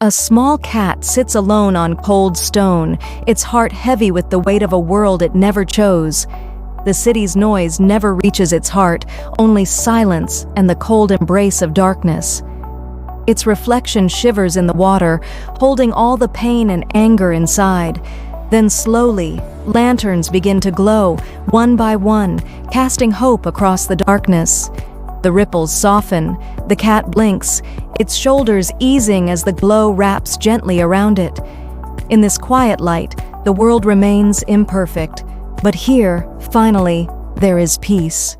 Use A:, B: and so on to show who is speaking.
A: A small cat sits alone on cold stone, its heart heavy with the weight of a world it never chose. The city's noise never reaches its heart, only silence and the cold embrace of darkness. Its reflection shivers in the water, holding all the pain and anger inside. Then slowly, lanterns begin to glow, one by one, casting hope across the darkness. The ripples soften, the cat blinks, its shoulders easing as the glow wraps gently around it. In this quiet light, the world remains imperfect, but here, finally, there is peace.